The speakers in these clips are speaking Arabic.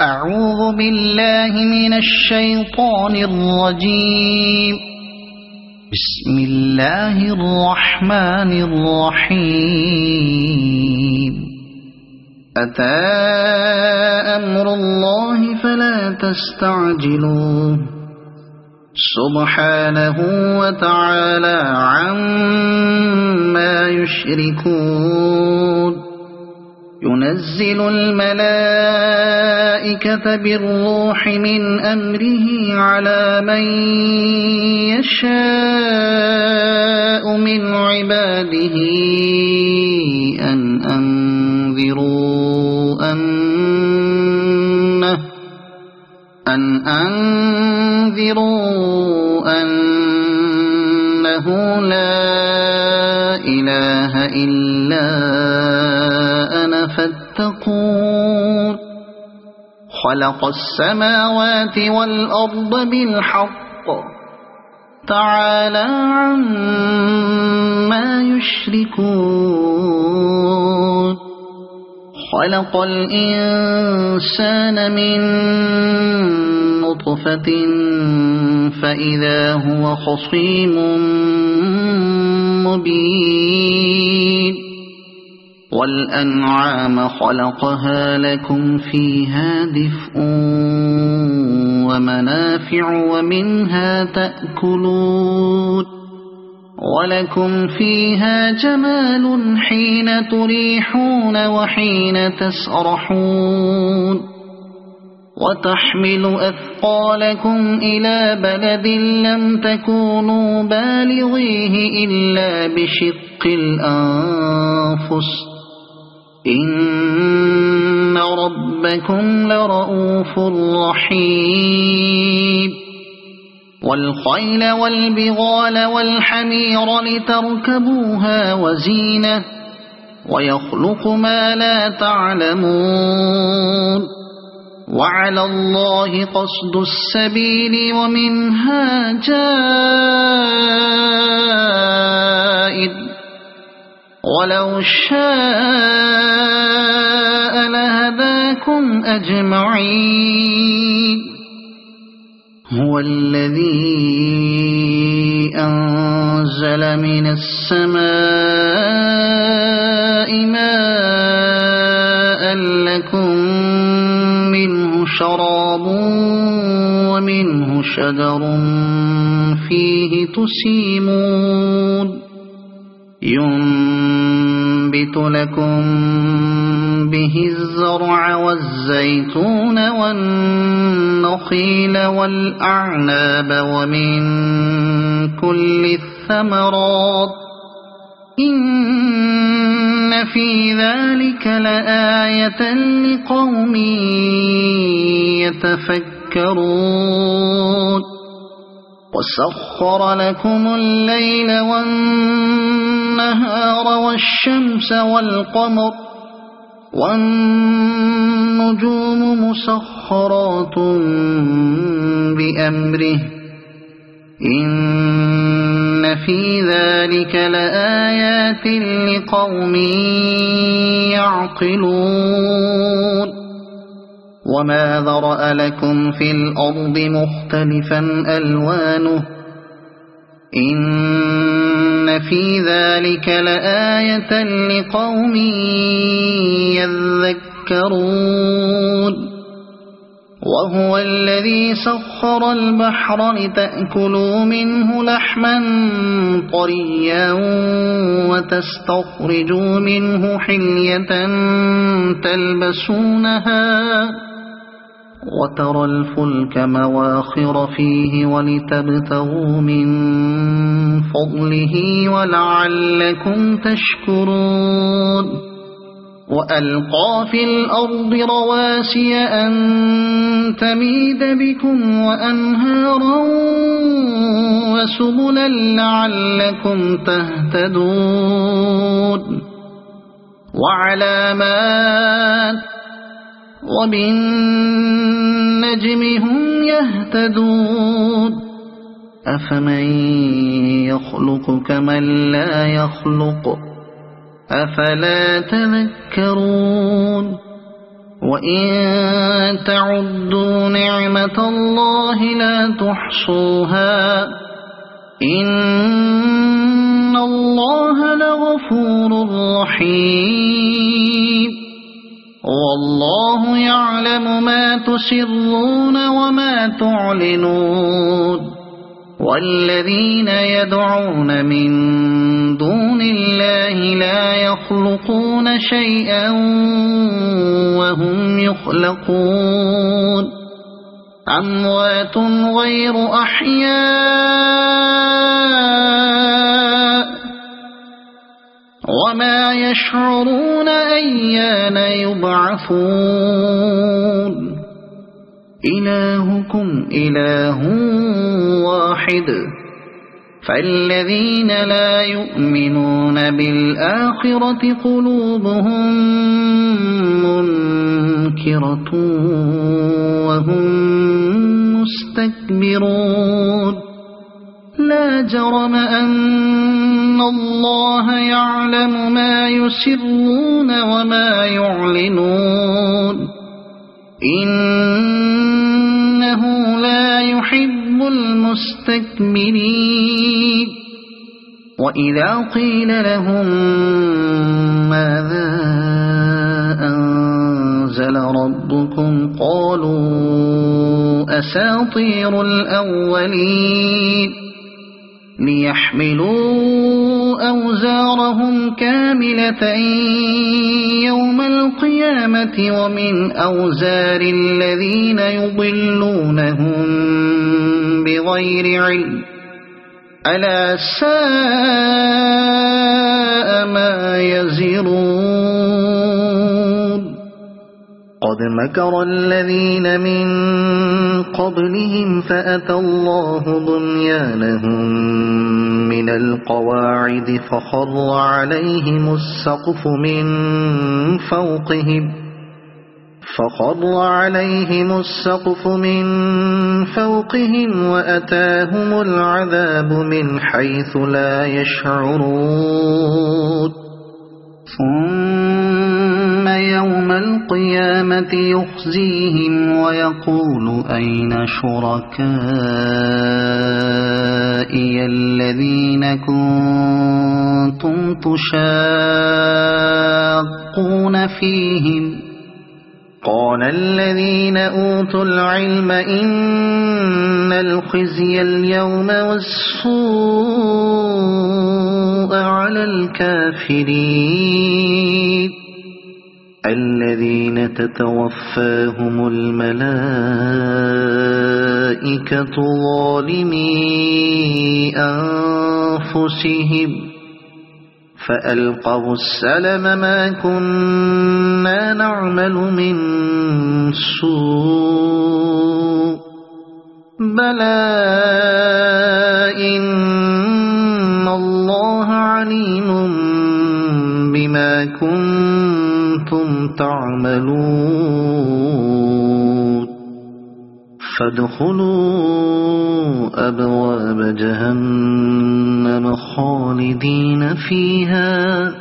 أعوذ بالله من الشيطان الرجيم. بسم الله الرحمن الرحيم. أتى أمر الله فلا تستعجلوه سبحانه وتعالى عما يشركون. ينزل الملائكة بالروح من أمره على من يشاء من عباده أن أنذروا أنه لا إله إلا أنا فاتقون. خلق السماوات والأرض بالحق تعالى عما يشركون. خلق الإنسان من نطفة فإذا هو خصيم مبين. والأنعام خلقها لكم فيها دفء ومنافع ومنها تأكلون. ولكم فيها جمال حين تريحون وحين تسرحون. وتحمل أثقالكم إلى بلد لم تكونوا بالغيه إلا بشق الأنفس إن ربكم لرؤوف رحيم. والخيل والبغال والحمير لتركبوها وزينة ويخلق ما لا تعلمون. وعلى الله قصد السبيل ومنها جائر ولو شاء لهداكم أجمعين. هو الذي أنزل من السماء ماء لكم منه شراب ومنه شجر فيه تسيمون. ينبت لكم به الزرع والزيتون والنخيل والأعناب ومن كل الثمرات إن في ذلك لآية لقوم يتفكرون. وسخر لكم الليل والنهار والشمس والقمر والنجوم مسخرات بأمره إن في ذلك لآيات لقوم يعقلون. وما ذرأ لكم في الأرض مختلفا ألوانه إن في ذلك لآية لقوم يذكرون. وهو الذي سخر البحر لتأكلوا منه لحما طريا وتستخرجوا منه حلية تلبسونها وترى الفلك مواخر فيه ولتبتغوا من فضله ولعلكم تشكرون. وألقى في الأرض رواسي أن تميد بكم وأنهارا وسبلا لعلكم تهتدون. وعلامات وبالنجم هم يهتدون. أفمن يخلق كمن لا يخلق أفلا تذكرون وإن تعدوا نعمة الله لا تحصوها إن الله لغفور رحيم والله يعلم ما تسرون وما تعلنون والذين يدعون من دون الله لا يخلقون شيئا وهم يخلقون أموات غير أحياء وما يشعرون أيان يبعثون إلهكم إله واحد فالذين لا يؤمنون بالآخرة قلوبهم منكرة وهم مستكبرون لا جرم أن الله يعلم ما يسرون وما يعلنون إنه لا يحب المستكبرين وإذا قيل لهم ماذا أنزل ربكم قالوا أساطير الأولين ليحملوا أوزارهم كاملة يوم القيامة ومن أوزار الذين يضلونهم بغير علم ألا ساء ما يزرون قد مكر الذين من قبلهم فأتى الله بنيانهم من القواعد فخر عليهم السقف من فوقهم وأتاهم العذاب من حيث لا يشعرون ثم يوم القيامة يخزيهم ويقول أين شركائي الذين كنتم تشاقون فيهم قال الذين أوتوا العلم إن الخزي اليوم والسوء على الكافرين الذين تتوفاهم الملائكة ظالمي أنفسهم فألقوا السلم ما كنا نعمل من سوء بلى إن الله عليم بما كنتم تعملون فادخلوا أبواب جهنم خالدين فيها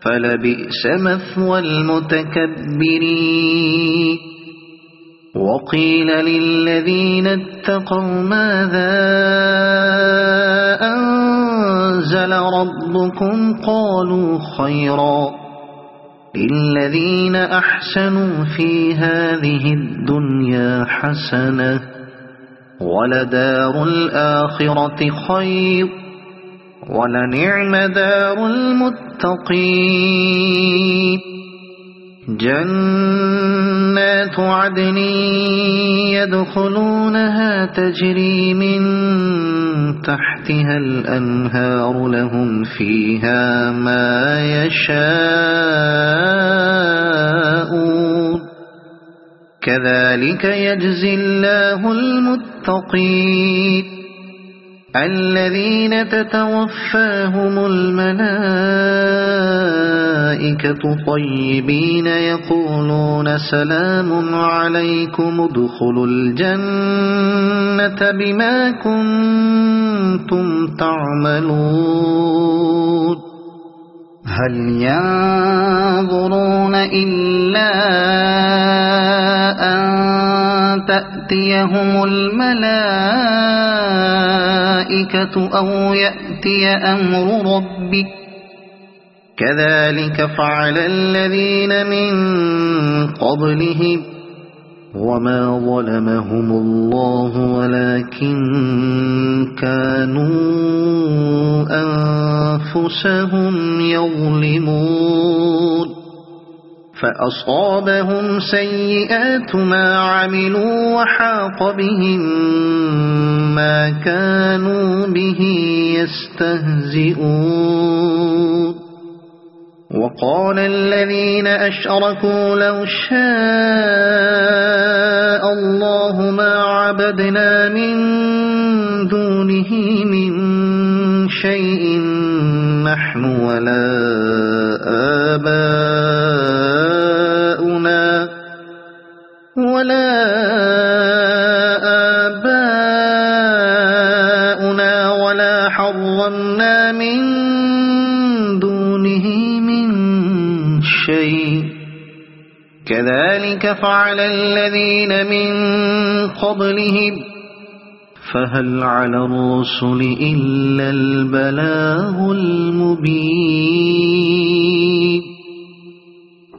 فلبئس مثوى المتكبرين وقيل للذين اتقوا ماذا أنزل ربكم قالوا خيرا للذين أحسنوا في هذه الدنيا حسنة ولدار الآخرة خير ولنعم دار المتقين جنات عدن يدخلونها تجري من تحتها الأنهار لهم فيها ما يشاءون كذلك يجزي الله المتقين الذين تتوفاهم الملائكة طيبين يقولون سلام عليكم ادخلوا الجنة بما كنتم تعملون هل ينظرون إلا أن تأتيهم الملائكة أو يأتي أمر ربك كذلك فعل الذين من قبلهم وما ظلمهم الله ولكن كانوا أنفسهم يظلمون فأصابهم سيئات ما عملوا وحاق بهم ما كانوا به يستهزئون وقال الذين أشركوا لو شاء الله ما عبدنا من دونه من شيء نحن ولا آباؤنا ولا حرمنا من دونه من شيء كذلك فعل الذين من قبلهم فهل على الرسل إلا البلاغ المبين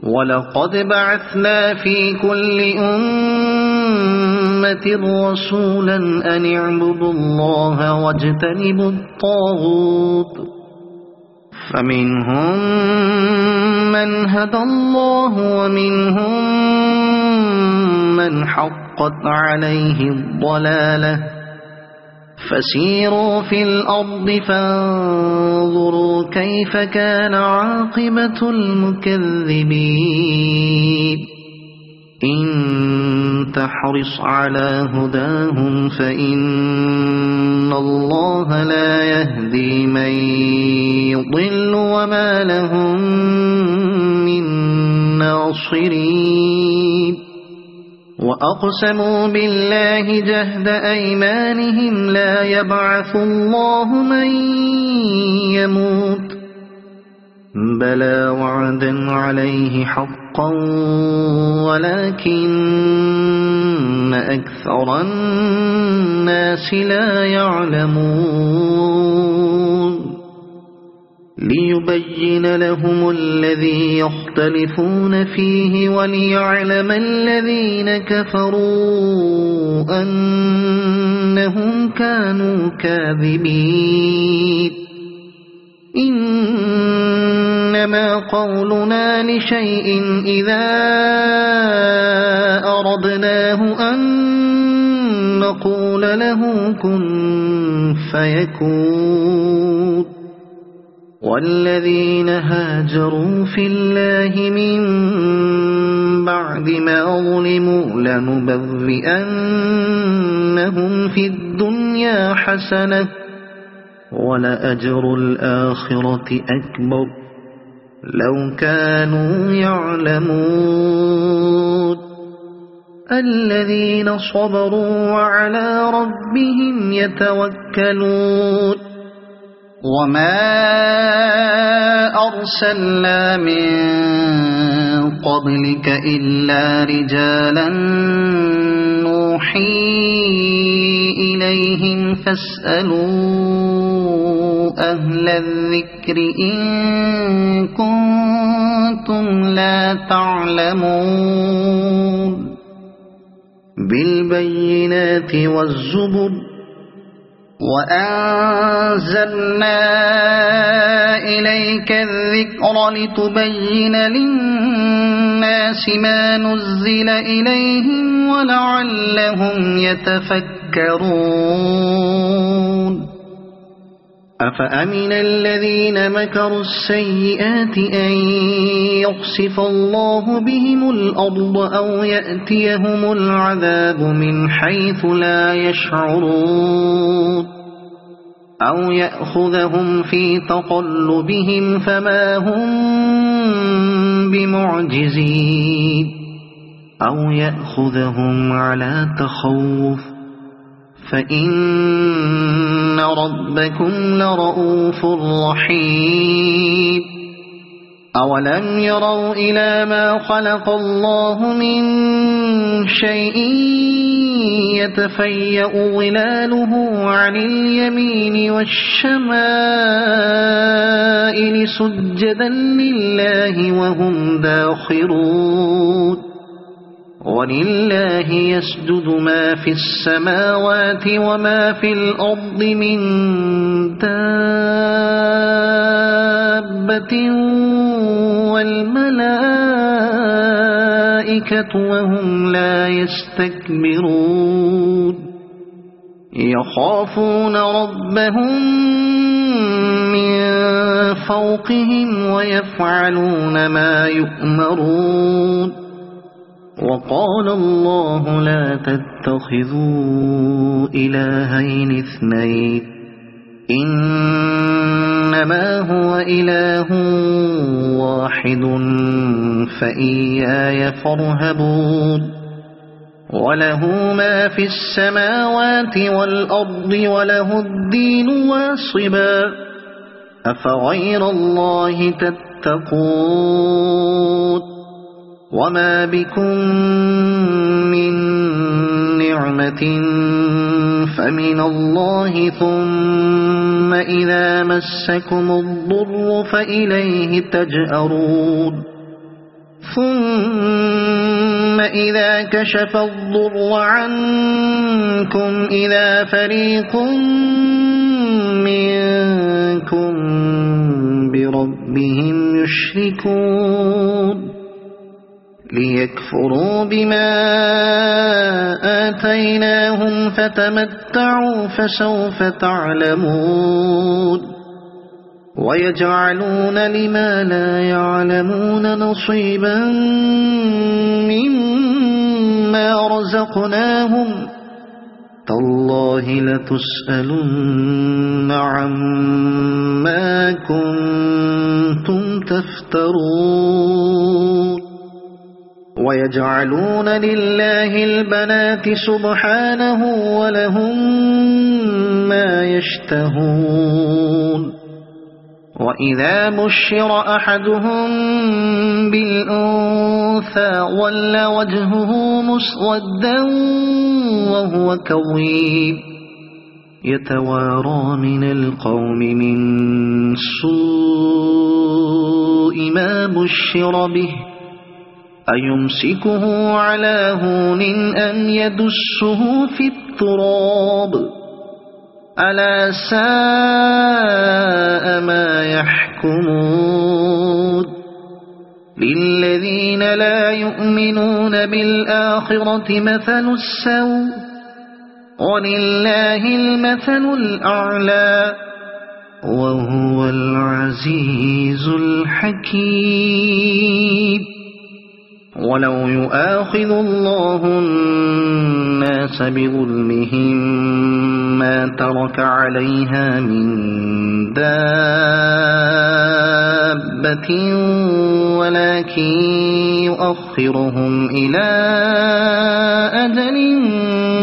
ولقد بعثنا في كل أمة رسولا أن اعبدوا الله واجتنبوا الطاغوت فمنهم من هدى الله ومنهم من حقت عليه الضلالة فسيروا في الأرض فانظروا كيف كان عاقبة المكذبين إن تحرص على هداهم فإن الله لا يهدي من يضل وما لهم من ناصرين وأقسموا بالله جهد أيمانهم لا يبعث الله من يموت بلى وعدا عليه حقا ولكن أكثر الناس لا يعلمون ليبين لهم الذي يختلفون فيه وليعلم الذين كفروا أنهم كانوا كاذبين إنما قولنا لشيء إذا أردناه أن نقول له كن فيكون والذين هاجروا في الله من بعد ما ظلموا لنبوئنهم في الدنيا حسنة ولأجر الآخرة أكبر لو كانوا يعلمون الذين صبروا وعلى ربهم يتوكلون وما أرسلنا من قبلك إلا رجالا نوحي إليهم فاسألوا أهل الذكر إن كنتم لا تعلمون بالبينات والزبر وأنزلنا إليك الذكر لتبين للناس ما نزل إليهم ولعلهم يتفكرون أفأمن الذين مكروا السيئات أن يخسف الله بهم الأرض أو يأتيهم العذاب من حيث لا يشعرون أو يأخذهم في تقلبهم فما هم بمعجزين أو يأخذهم على تخوف فإن ربكم لرؤوف رحيم أولم يروا إلى ما خلق الله من شيء يتفيأ ظلاله عن اليمين والشمائل سجدا لله وهم داخرون ولله يسجد ما في السماوات وما في الأرض من دابة والملائكة وهم لا يستكبرون يخافون ربهم من فوقهم ويفعلون ما يؤمرون وقال الله لا تتخذوا إلهين اثنين إنما هو إله واحد فإياي فارهبون وله ما في السماوات والأرض وله الدين واصبا أفغير الله تتقون وما بكم من نعمة فمن الله ثم إذا مسكم الضر فإليه تجأرون ثم إذا كشف الضر عنكم إذا فريق منكم بربهم يشركون ليكفروا بما آتيناهم فتمتعوا فسوف تعلمون ويجعلون لما لا يعلمون نصيبا مما رزقناهم تالله لتسألن عما كنتم تفترون ويجعلون لله البنات سبحانه ولهم ما يشتهون وإذا بشر أحدهم بالأنثى ولى وجهه مسودا وهو كظيم يتوارى من القوم من سوء ما بشر به أيمسكه على هون أم يدسه في التراب ألا ساء ما يحكمون للذين لا يؤمنون بالآخرة مثل السوء ولله المثل الأعلى وهو العزيز الحكيم ولو يؤاخذ الله الناس بظلمهم ما ترك عليها من دابة ولكن يؤخرهم إلى أجل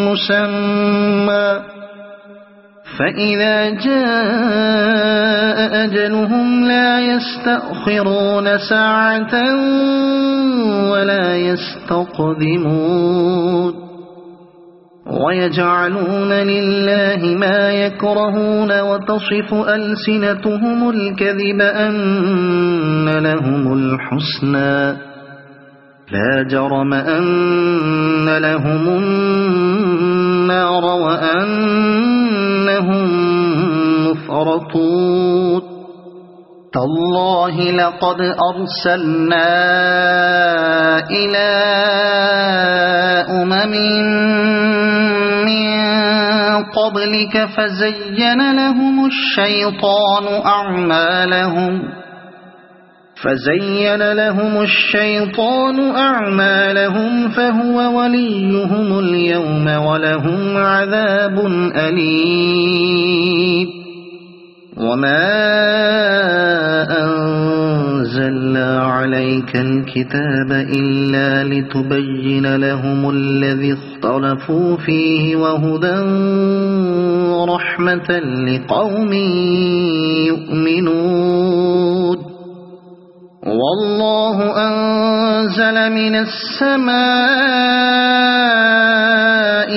مسمى فإذا جاء أجلهم لا يستأخرون ساعة ولا يستقدمون ويجعلون لله ما يكرهون وتصف ألسنتهم الكذب أن لهم الحسنى لا جرم أن لهم النار وأنهم مفرطون تالله لقد أرسلنا إلى أمم من قبلك فزين لهم الشيطان أعمالهم فهو وليهم اليوم ولهم عذاب أليم وما أنزلنا عليك الكتاب إلا لتبين لهم الذي اختلفوا فيه وهدى ورحمة لقوم يؤمنون والله أنزل من السماء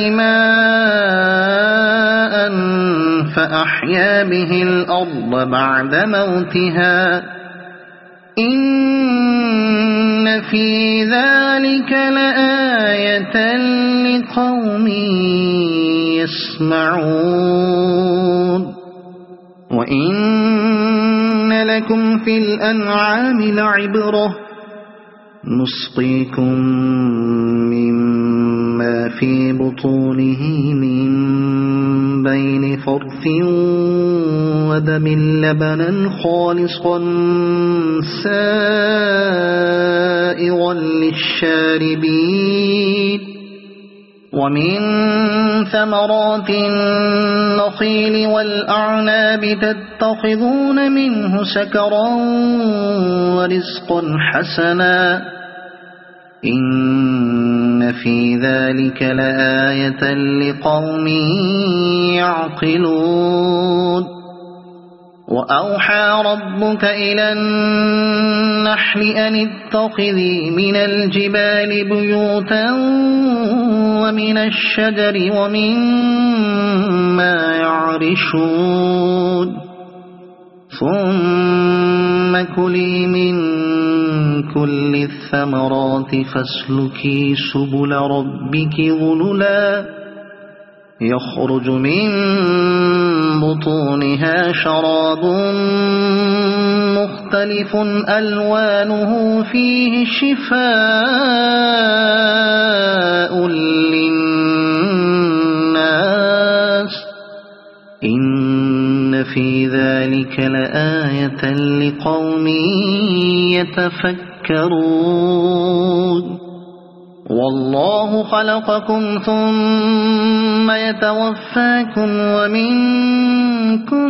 ماء فأحيا به الأرض بعد موتها إن في ذلك لآية لقوم يسمعون وإن لكم في الأنعام لعبرة نسقيكم مما في بطونه من بين فرث ودم لبنا خالصا سائغا للشاربين ومن ثمرات النخيل والأعناب تتخذون منه سكرا ورزقا حسنا إن في ذلك لآية لقوم يعقلون وأوحى ربك إلى النحل أن اتخذي من الجبال بيوتا ومن الشجر ومما يعرشون ثم كلي من كل الثمرات فاسلكي سبل ربك ذللا يخرج من بطونها شراب مختلف ألوانه فيه شفاء للناس إن في ذلك لآية لقوم يتفكرون والله خلقكم ثم يتوفاكم ومنكم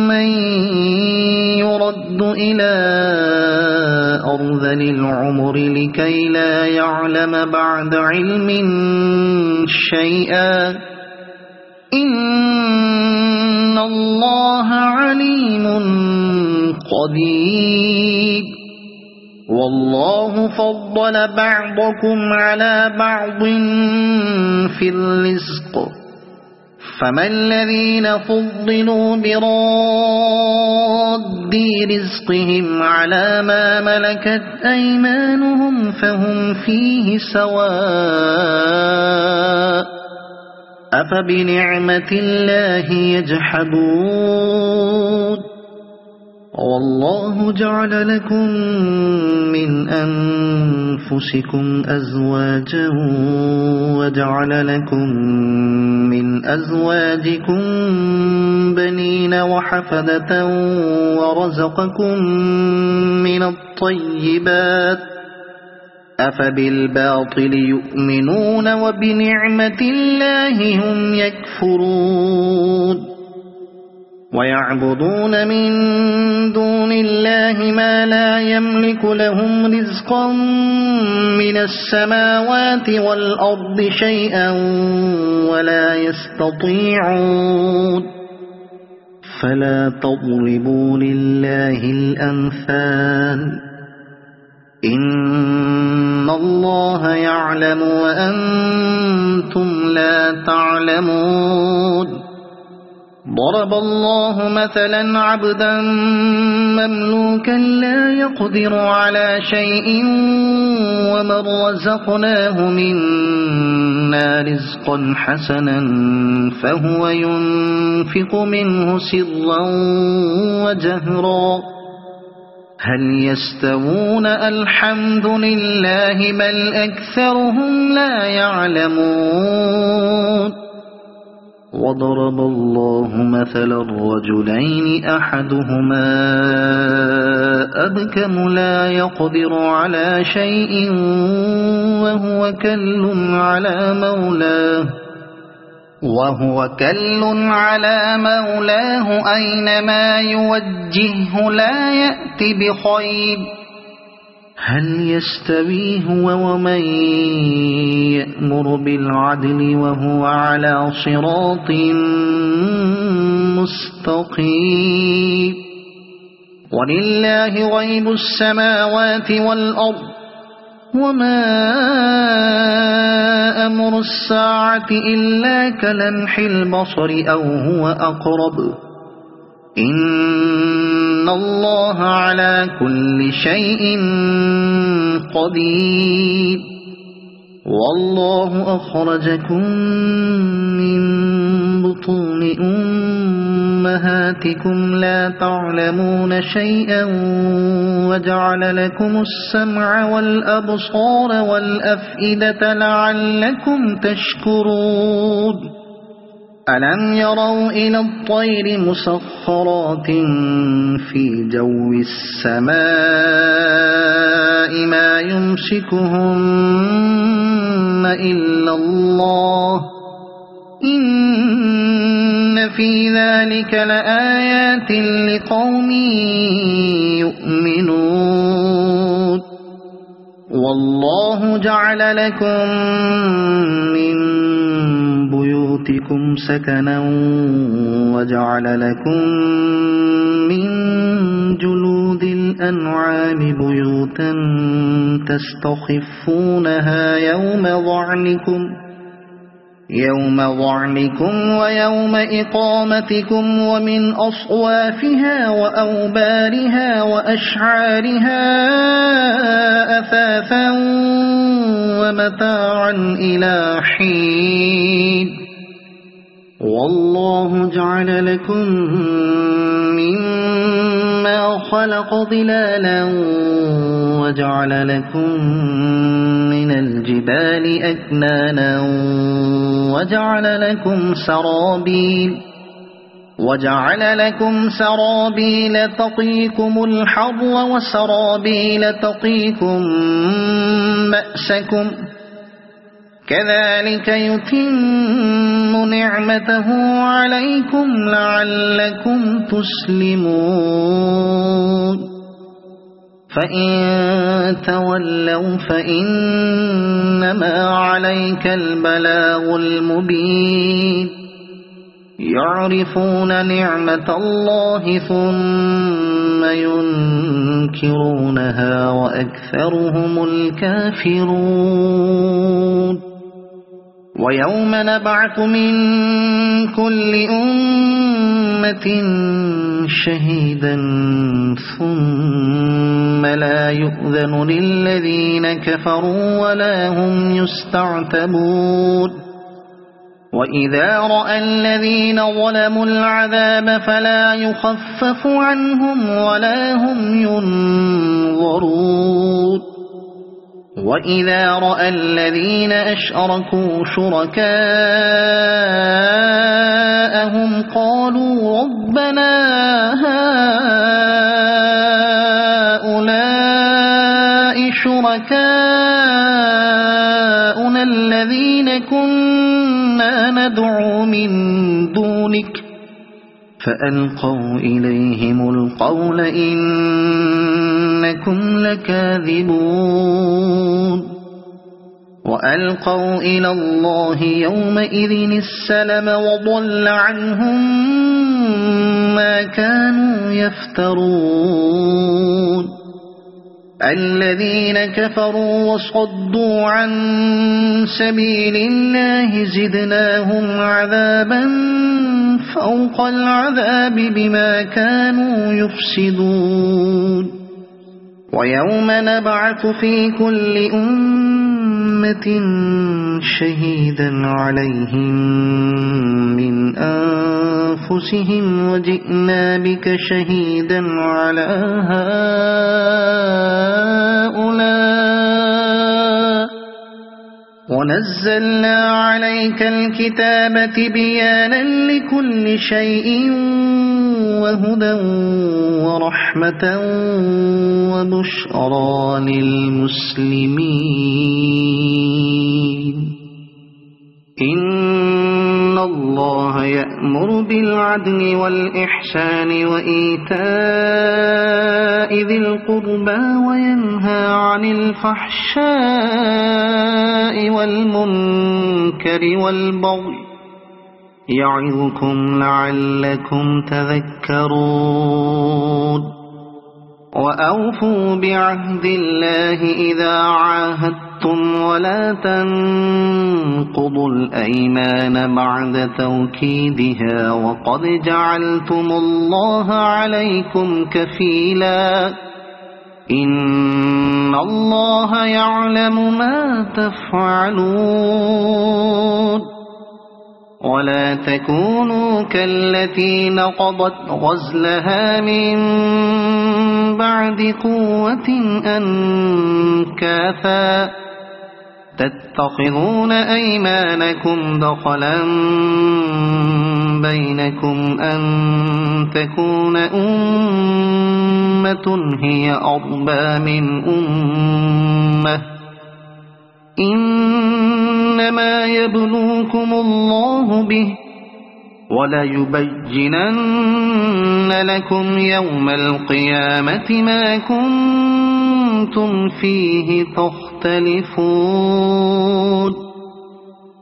من يرد إلى أرذل العمر لكي لا يعلم بعد علم شيئا إن الله عليم قدير والله فضل بعضكم على بعض في الرزق فما الذين فضلوا براد رزقهم على ما ملكت أيمانهم فهم فيه سواء أفبنعمة الله يجحدون والله جعل لكم من أنفسكم أزواجا وجعل لكم من أزواجكم بنين وحفدة ورزقكم من الطيبات أفبالباطل يؤمنون وبنعمة الله هم يكفرون ويعبدون من دون الله ما لا يملك لهم رزقا من السماوات والأرض شيئا ولا يستطيعون فلا تضربوا لله الأمثال إن الله يعلم وأنتم لا تعلمون ضرب الله مثلا عبدا مملوكا لا يقدر على شيء ومن رزقناه منا رزقا حسنا فهو ينفق منه سرا وجهرا هل يستوون الحمد لله بل أكثرهم لا يعلمون وضرب الله مثلا رجلين أحدهما أبكم لا يقدر على شيء وهو كل على مولاه أينما يوجهه لا يأتي بخير هل يستوي هو ومن يأمر بالعدل وهو على صراط مستقيم ولله غيب السماوات والأرض وما أمر الساعة إلا كلمح البصر أو هو أقرب إن الله على كل شيء قدير والله أخرجكم من بطون أمهاتكم لا تعلمون شيئا وجعل لكم السمع والأبصار والأفئدة لعلكم تشكرون ألم يروا إلى الطير مسخرات في جو السماء ما يمسكهن إلا الله إن في ذلك لآيات لقوم يؤمنون والله جعل لكم من بيوتكم سكنا وجعل لكم من جلود الأنعام بيوتا تستخفونها يوم ظعنكم ويوم إقامتكم ومن أصوافها وأوبارها وأشعارها أثاثا ومتاعا إلى حين والله جعل لكم مما خلق ظلالا وجعل لكم من الجبال أكنانا وجعل لكم سرابيل تقيكم الحر وسرابيل تقيكم بأسكم كذلك يتم نعمته عليكم لعلكم تسلمون فإن تولوا فإنما عليك البلاغ المبين يعرفون نعمة الله ثم ينكرونها وأكثرهم الكافرون ويوم نبعث من كل أمة شهيدا ثم لا يؤذن للذين كفروا ولا هم يستعتبون وإذا رأى الذين ظلموا العذاب فلا يخفف عنهم ولا هم ينظرون وإذا رأى الذين أشركوا شركاءهم قالوا ربنا هؤلاء شركاؤنا الذين كنا ندعو من دونك فألقوا إليهم القول إنكم لكاذبون وألقوا إلى الله يومئذ السلم وضل عنهم ما كانوا يفترون الذين كفروا وصدوا عن سبيل الله زدناهم عذابا فوق العذاب بما كانوا يفسدون ويوم نبعث في كل أمة شهيدا عليهم من أنفسهم وجئنا بك شهيدا على هؤلاء ونزلنا عليك الكتاب تبيانا لكل شيء وهدى ورحمة وبشرى للمسلمين إن الله يأمر بالعدل والإحسان وإيتاء ذي القربى وينهى عن الفحشاء والمنكر والبغي يعظكم لعلكم تذكرون وأوفوا بعهد الله إذا عاهدتم ولا تنقضوا الأيمان بعد توكيدها وقد جعلتم الله عليكم كفيلا إن الله يعلم ما تفعلون ولا تكونوا كالتي نقضت غزلها من بعد قوة أنكاثا تتخذون أيمانكم دخلا بينكم أن تكون أمة هي أربى من أمة إنما يبلوكم الله به وليبينن لكم يوم القيامة ما كنتم فيه تختلفون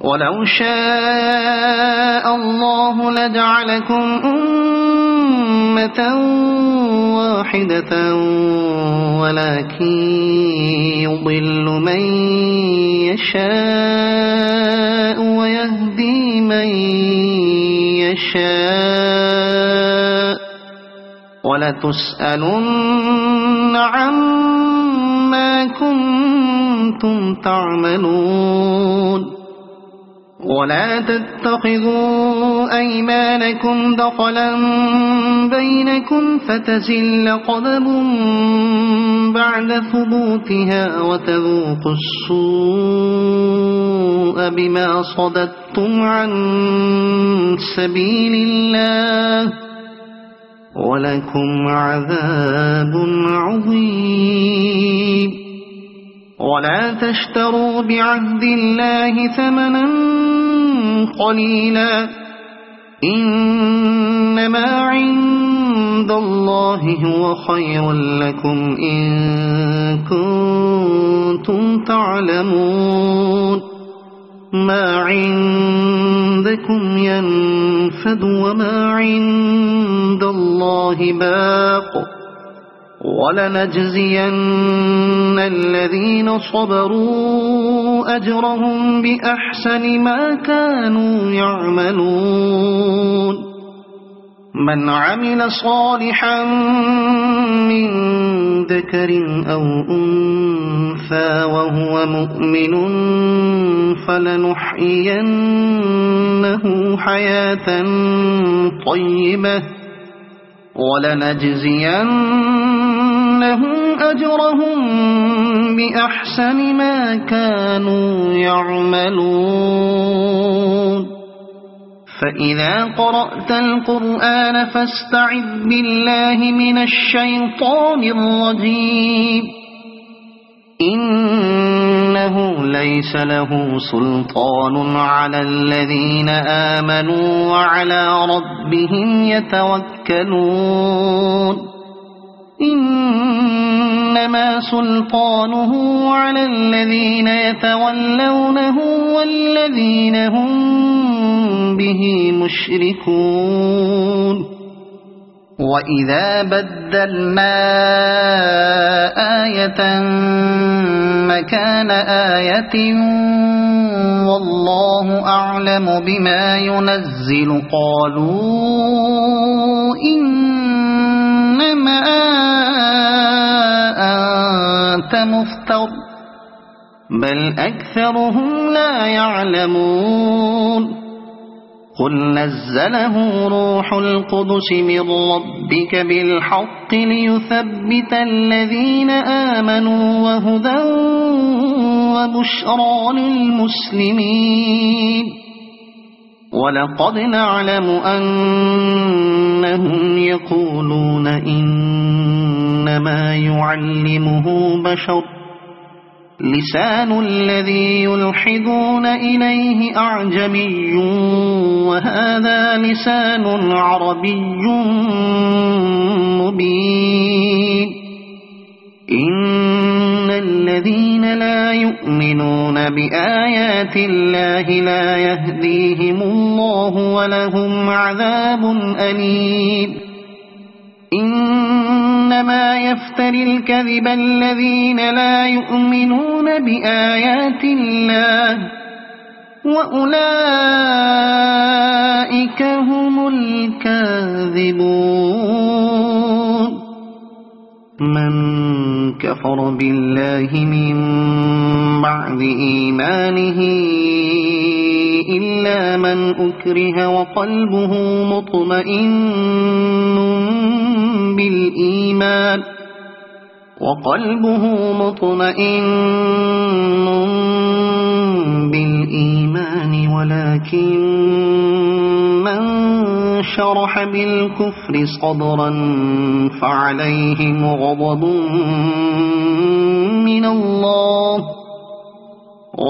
ولو شاء الله لجعلكم أمة واحدة ولكن يضل من يشاء ويهدي من يشاء ولتسألن عما كنتم تعملون ولا تتخذوا أيمانكم دخلا بينكم فتزل قدم بعد ثبوتها وتذوقوا السوء بما صددتم عن سبيل الله ولكم عذاب عظيم ولا تشتروا بعهد الله ثمنا قليلا إنما عند الله هو خير لكم إن كنتم تعلمون ما عندكم ينفد وما عند الله باق ولنجزين الذين صبروا أجرهم بأحسن ما كانوا يعملون من عمل صالحا من ذكر أو أنثى وهو مؤمن فلنحيينه حياة طيبة ولنجزينهم أجرهم بأحسن ما كانوا يعملون فإذا قرأت القرآن فاستعذ بالله من الشيطان الرجيم إنه ليس له سلطان على الذين آمنوا وعلى ربهم يتوكلون إنما سلطانه على الذين يتولونه والذين هم به مشركون وإذا بدلنا آية مكان آية والله أعلم بما ينزل قالوا إنما أنت مفتر بل أكثرهم لا يعلمون قل نزله روح القدس من ربك بالحق ليثبت الذين آمنوا وهدى وبشرى للمسلمين ولقد نعلم أنهم يقولون إنما يعلمه بشر لسان الذي يلحدون إليه أعجمي وهذا لسان عربي مبين إن الذين لا يؤمنون بآيات الله لا يهديهم الله ولهم عذاب أليم إن إنما يفتري الكذب الذين لا يؤمنون بآيات الله وأولئك هم الكاذبون. من كفر بالله من بعد إيمانه إلا من أكره وقلبه مطمئن بالإيمان ولكن من شرح بالكفر صدرا فعليهم غضب من الله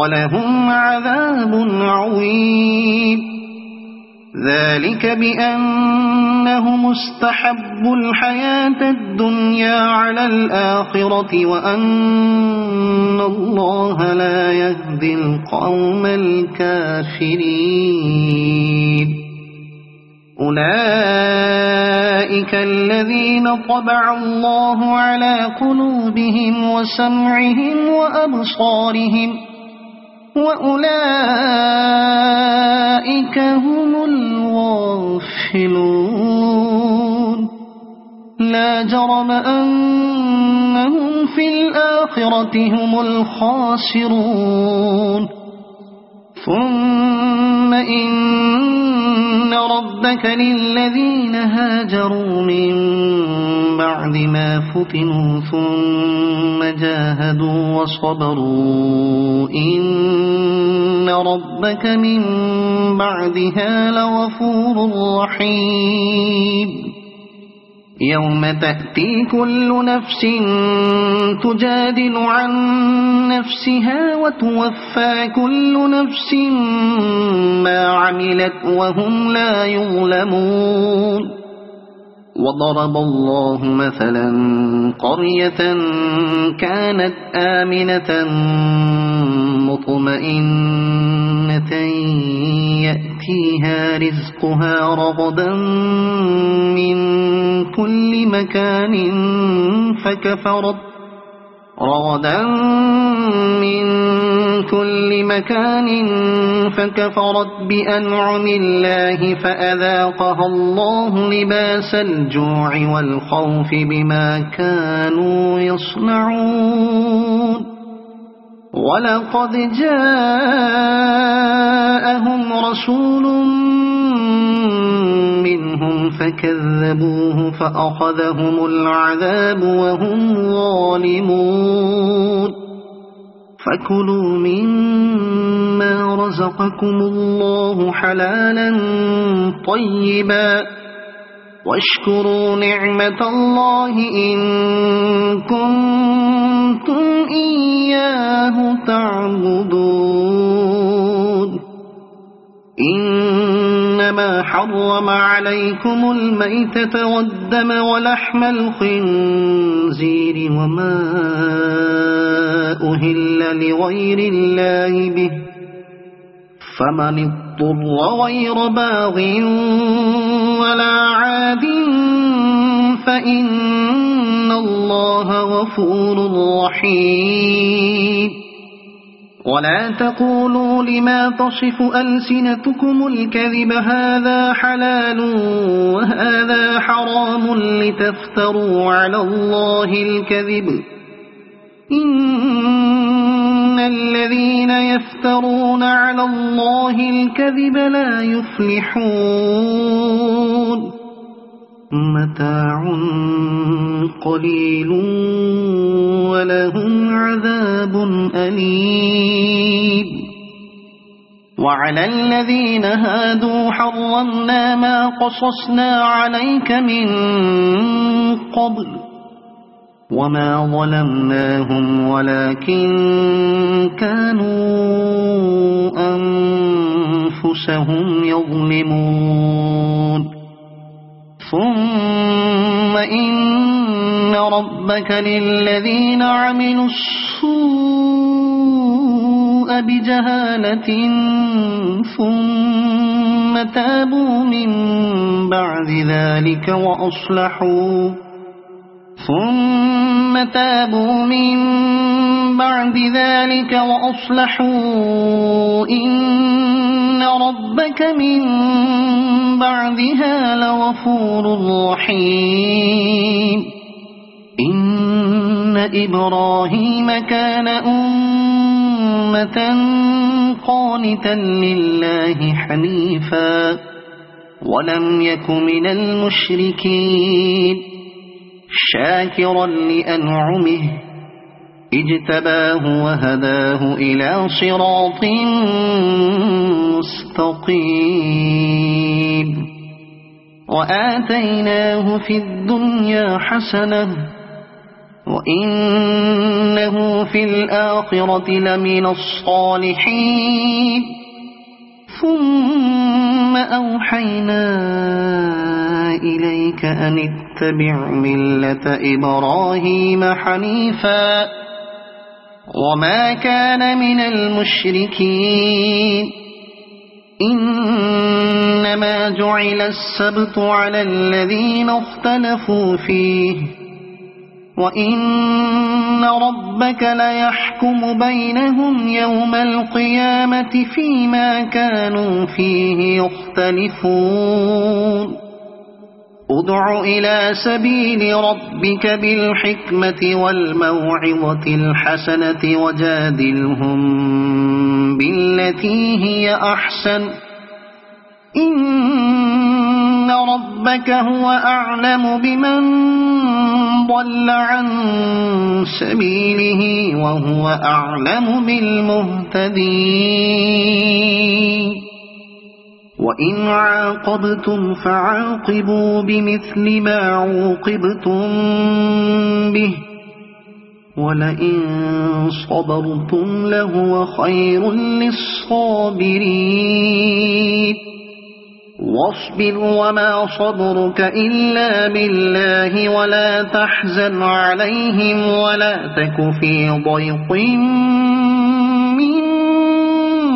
ولهم عذاب عظيم. ذلك بأنهم استحبوا الحياة الدنيا على الآخرة وأن الله لا يهدي القوم الكافرين. أولئك الذين طبع الله على قلوبهم وسمعهم وأبصارهم وأولئك هم الغافلون. لا جرم أنهم في الآخرة هم الخاسرون. ثم إن ربك للذين هاجروا من بعد ما فتنوا ثم جاهدوا وصبروا إن ربك من بعدها لغفور رحيم. يوم تأتي كل نفس تجادل عن نفسها وتوفى كل نفس ما عملت وهم لا يظلمون. وضرب الله مثلا قرية كانت آمنة مطمئنة يأتيها رزقها رغدا من كل مكان فكفرت بأنعم الله فأذاقها الله لباس الجوع والخوف بما كانوا يصنعون. ولقد جاءهم رسول منهم فكذبوه فأخذهم العذاب وهم ظالمون. فكلوا مما رزقكم الله حلالا طيبا واشكروا نعمة الله إن كنتم إياه تعبدون. إنما حرم عليكم الميتة والدم ولحم الخنزير وما أهل لغير الله به فمن اضطر غير باغ ولا عاد فإن الله غفور رحيم. ولا تقولوا لما تصف ألسنتكم الكذب هذا حلال وهذا حرام لتفتروا على الله الكذب. إن الذين يفترون على الله الكذب لا يفلحون. متاع قليل ولهم عذاب أليم. وعلى الذين هادوا حرمنا ما قصصنا عليك من قبل وما ظلمناهم ولكن كانوا أنفسهم يظلمون. ثم إن ربك للذين عملوا السوء بجهالة ثم تابوا من بعد ذلك ثم تابوا من بعد ذلك وأصلحوا إن ربك من بعدها لغفور رحيم إن إبراهيم كان أمة قانتا لله حنيفا ولم يك من المشركين شاكرا لأنعمه اجتباه وهداه إلى صراط مستقيم وآتيناه في الدنيا حسنة وإنه في الآخرة لمن الصالحين ثم أوحينا إليك أن اتبع ملة إبراهيم حنيفا وما كان من المشركين إنما جعل السبت على الذين اختلفوا فيه وإن ربك ليحكم بينهم يوم القيامة فيما كانوا فيه يختلفون ادع إلى سبيل ربك بالحكمة والموعظة الحسنة وجادلهم بالتي هي أحسن إن ربك هو أعلم بمن ضل عن سبيله وهو أعلم بالمهتدين وإن عاقبتم فعاقبوا بمثل ما عوقبتم به ولئن صبرتم لهو خير للصابرين واصبر وما صبرك إلا بالله ولا تحزن عليهم ولا تك في ضيق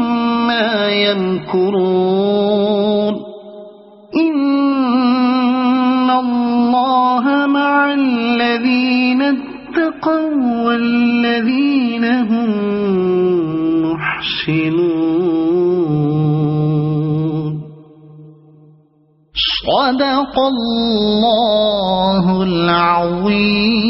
مما يمكرون إن الله مع الذين اتقوا والذين هم محسنون صدق الله العظيم.